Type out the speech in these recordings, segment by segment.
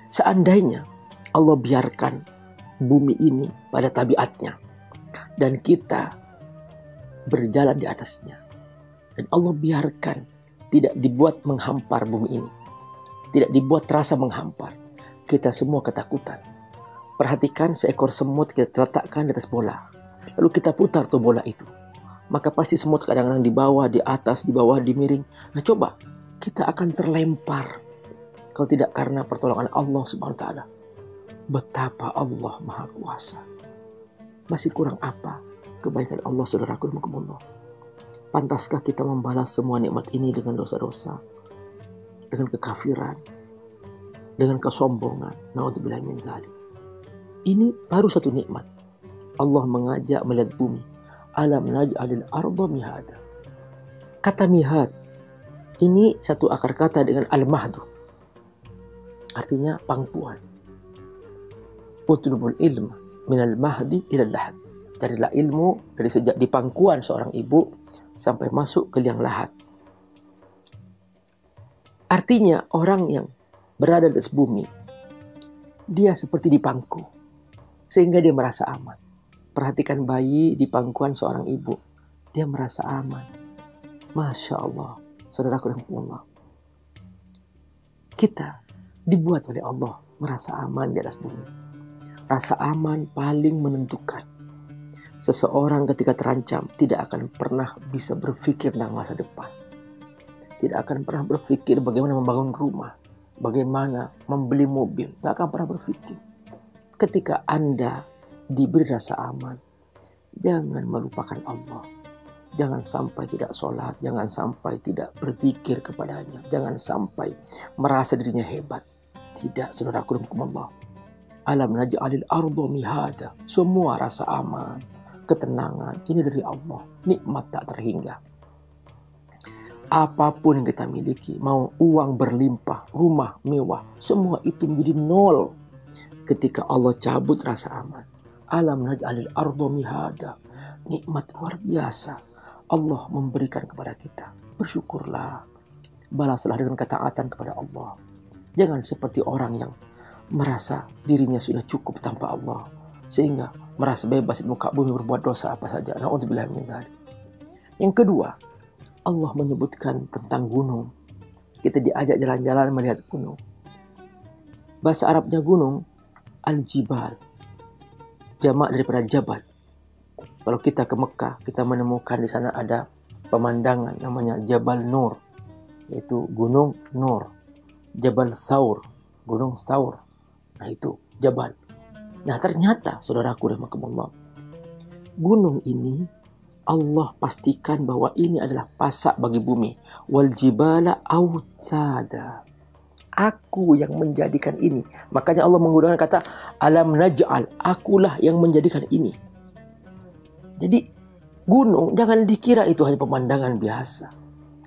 Seandainya Allah biarkan bumi ini pada tabiatnya dan kita berjalan di atasnya, dan Allah biarkan tidak dibuat menghampar bumi ini, tidak dibuat terasa menghampar, kita semua ketakutan. Perhatikan seekor semut kita letakkan di atas bola, lalu kita putar tuh bola itu, maka pasti semut kadang-kadang di bawah, di atas, di bawah, di miring. Nah coba, kita akan terlempar kalau tidak karena pertolongan Allah Subhanahu wa Ta'ala. Betapa Allah Maha Kuasa. Masih kurang apa kebaikan Allah, saudaraku rahimakumullah? Pantaskah kita membalas semua nikmat ini dengan dosa-dosa, dengan kekafiran, dengan kesombongan? Na'udzubillah min dzalik. Ini baru satu nikmat. Allah mengajak melihat bumi. Alam naj'alil arda mihada. Kata mihad ini satu akar kata dengan al-mahdu, artinya pangkuan. Utlubul ilma minal mahdi ilal lahad. Carilah ilmu dari sejak di pangkuan seorang ibu sampai masuk ke liang lahat. Artinya orang yang berada di atas bumi, dia seperti dipangku, sehingga dia merasa aman. Perhatikan bayi di pangkuan seorang ibu, dia merasa aman. Masya Allah, saudaraku rahimakumullah. Kita dibuat oleh Allah merasa aman di atas bumi. Rasa aman paling menentukan. Seseorang ketika terancam tidak akan pernah bisa berpikir tentang masa depan. Tidak akan pernah berpikir bagaimana membangun rumah, bagaimana membeli mobil. Tidak akan pernah berpikir. Ketika Anda diberi rasa aman, jangan melupakan Allah. Jangan sampai tidak sholat, jangan sampai tidak berzikir kepadanya, jangan sampai merasa dirinya hebat. Tidak, saudaraku rahimakumullah. Alam naj'alil arda mihada. Semua rasa aman, ketenangan ini dari Allah, nikmat tak terhingga. Apapun yang kita miliki, mau uang berlimpah, rumah mewah, semua itu menjadi nol ketika Allah cabut rasa aman. Alam naj'alil arda mihada. Nikmat luar biasa Allah memberikan kepada kita. Bersyukurlah, balaslah dengan ketaatan kepada Allah. Jangan seperti orang yang merasa dirinya sudah cukup tanpa Allah, sehingga merasa bebas di muka bumi berbuat dosa apa saja. Na'udzubillah min dzalik. Yang kedua, Allah menyebutkan tentang gunung. Kita diajak jalan-jalan melihat gunung. Bahasa Arabnya gunung, al-jibal. Jamak daripada jabal. Kalau kita ke Mekah, kita menemukan di sana ada pemandangan namanya Jabal Nur, yaitu Gunung Nur. Jabal Thaur, Gunung Thaur. Nah itu jabal. Nah ternyata saudaraku rahimakumullah, gunung ini Allah pastikan bahwa ini adalah pasak bagi bumi. Wal jibala autada. Aku yang menjadikan ini. Makanya Allah menggunakan kata alam naj'al. Akulah yang menjadikan ini. Jadi gunung jangan dikira itu hanya pemandangan biasa.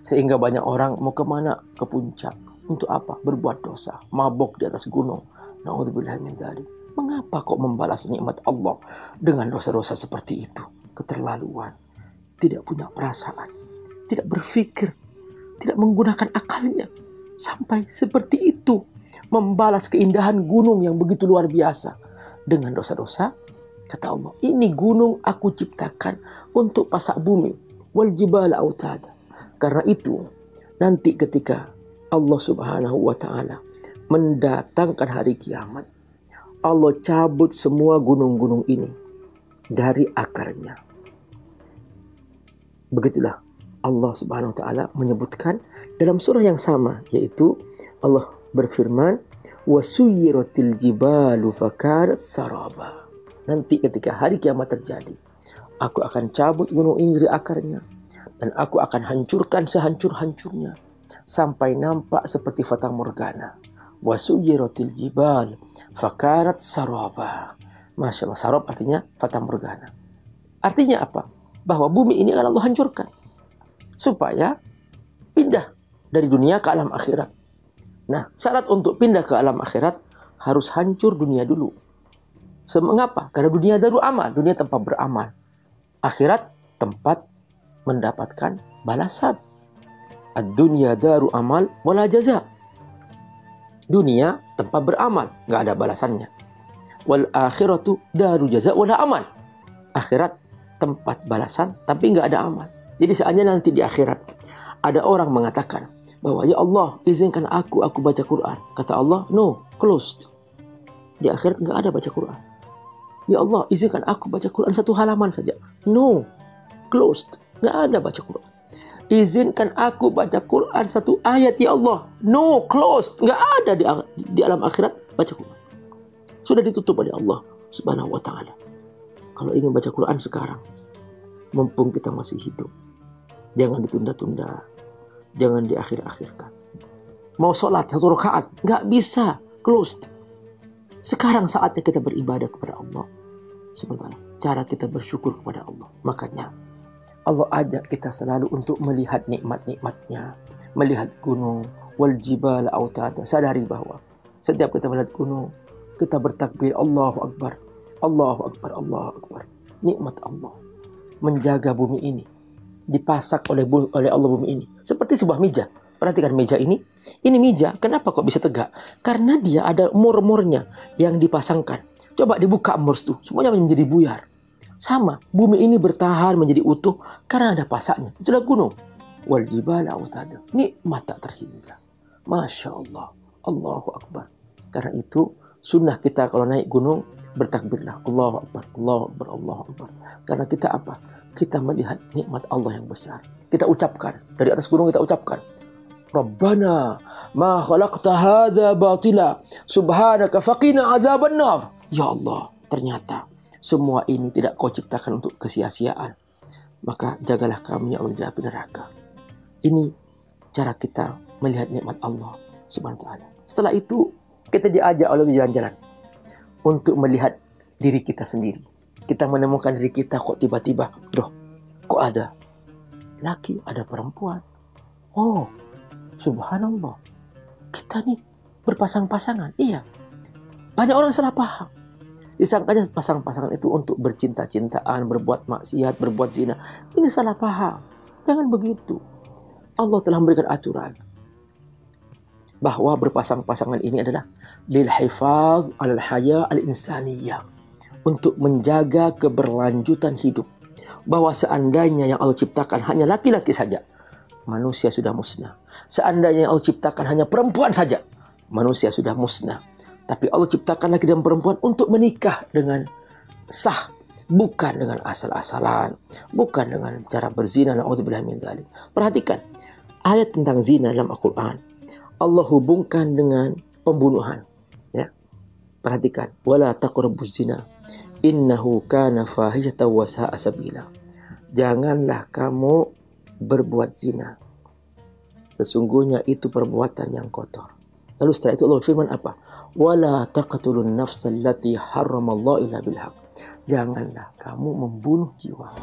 Sehingga banyak orang mau kemana? Ke puncak. Untuk apa? Berbuat dosa. Mabok di atas gunung. Na'udzubillah min dzalik. Mengapa kok membalas nikmat Allah dengan dosa-dosa seperti itu? Keterlaluan. Tidak punya perasaan. Tidak berpikir. Tidak menggunakan akalnya. Sampai seperti itu. Membalas keindahan gunung yang begitu luar biasa. Dengan dosa-dosa. Kata Allah, ini gunung aku ciptakan untuk pasak bumi. Wal jibala autada. Karena itu, nanti ketika Allah Subhanahu wa Ta'ala mendatangkan hari kiamat, Allah cabut semua gunung-gunung ini dari akarnya. Begitulah Allah Subhanahu wa Ta'ala menyebutkan dalam surah yang sama, yaitu Allah berfirman, wasuyiratil jibalu fakanat saraba. Nanti ketika hari kiamat terjadi, aku akan cabut gunung ini dari akarnya dan aku akan hancurkan sehancur-hancurnya sampai nampak seperti fata morgana. Wasuyiratil jibal fakanat saraba. Masya Allah, sarab artinya fata morgana. Artinya apa? Bahwa bumi ini akan Allah hancurkan supaya pindah dari dunia ke alam akhirat. Nah, syarat untuk pindah ke alam akhirat harus hancur dunia dulu. Mengapa? Karena dunia daru amal, dunia tempat beramal. Akhirat tempat mendapatkan balasan. Ad-dunya daru amal wala jaza. Dunia tempat beramal, nggak ada balasannya. Wal akhiratu daru jaza wala aman. Akhirat tempat balasan tapi nggak ada amal. Jadi seandainya nanti di akhirat ada orang mengatakan bahwa ya Allah izinkan aku baca Quran. Kata Allah, no, closed. Di akhirat nggak ada baca Quran. Ya Allah izinkan aku baca Quran 1 halaman saja. No, closed. Nggak ada baca Quran. Izinkan aku baca Quran 1 ayat ya Allah. No, closed. Nggak ada di alam akhirat baca Quran. Sudah ditutup oleh Allah Subhanahu wa ta'ala. Kalau ingin baca Quran sekarang, mumpung kita masih hidup, jangan ditunda-tunda, jangan diakhir-akhirkan. Mau sholat 1 rakaat, nggak bisa, closed. Sekarang saatnya kita beribadah kepada Allah. Sementara cara kita bersyukur kepada Allah. Makanya Allah ajak kita selalu untuk melihat nikmat-nikmatnya, melihat gunung, wal jibal autada. Sadari bahwa setiap kita melihat gunung, kita bertakbir Allahu Akbar, Allahu Akbar, Allahu Akbar. Nikmat Allah menjaga bumi ini, dipasak oleh Allah bumi ini seperti sebuah meja. Perhatikan meja ini meja. Kenapa kok bisa tegak? Karena dia ada mur-murnya yang dipasangkan. Coba dibuka mur itu, semuanya menjadi buyar. Sama, bumi ini bertahan menjadi utuh karena ada pasaknya. Itulah gunung. Wal jibala autada. Nikmat tak terhingga. Masya Allah. Allahu Akbar. Karena itu sunnah kita kalau naik gunung bertakbirlah. Allahu Akbar, Allahu Akbar, Allahu Akbar. Karena kita apa? Kita melihat nikmat Allah yang besar. Kita ucapkan. Dari atas gunung kita ucapkan. Rabbana ma khalaqta hadza batila. Subhanaka faqina adzabannar. Ya Allah, ternyata semua ini tidak kau ciptakan untuk kesia-siaan. Maka jagalah kami ya Allah dari api neraka. Ini cara kita melihat nikmat Allah Subhanahu wa ta'ala. Setelah itu kita diajak oleh jalan-jalan untuk melihat diri kita sendiri. Kita menemukan diri kita kok tiba-tiba, kok ada laki, ada perempuan. Oh, subhanallah. Kita nih berpasang-pasangan. Iya. Banyak orang salah paham. Disangkanya pasang-pasangan itu untuk bercinta-cintaan, berbuat maksiat, berbuat zina. Ini salah paham. Jangan begitu. Allah telah memberikan aturan bahwa berpasang-pasangan ini adalah lil hifaz al haya al insaniyah, untuk menjaga keberlanjutan hidup. Bahwa seandainya yang Allah ciptakan hanya laki-laki saja, manusia sudah musnah. Seandainya yang Allah ciptakan hanya perempuan saja, manusia sudah musnah. Tapi Allah ciptakan laki dan perempuan untuk menikah dengan sah, bukan dengan asal-asalan, bukan dengan cara berzina. Na'udzubillah min dzalik. Perhatikan ayat tentang zina dalam Al-Quran. Allah hubungkan dengan pembunuhan. Ya, perhatikan. Wala taqrabuz zina, innahu kana fahishatan wa sa'a sabila. Janganlah kamu berbuat zina. Sesungguhnya itu perbuatan yang kotor. Lalu setelah itu Allah firman apa? Wala taqtulun nafsal lati harramallahu illa bil haq. Janganlah kamu membunuh jiwa.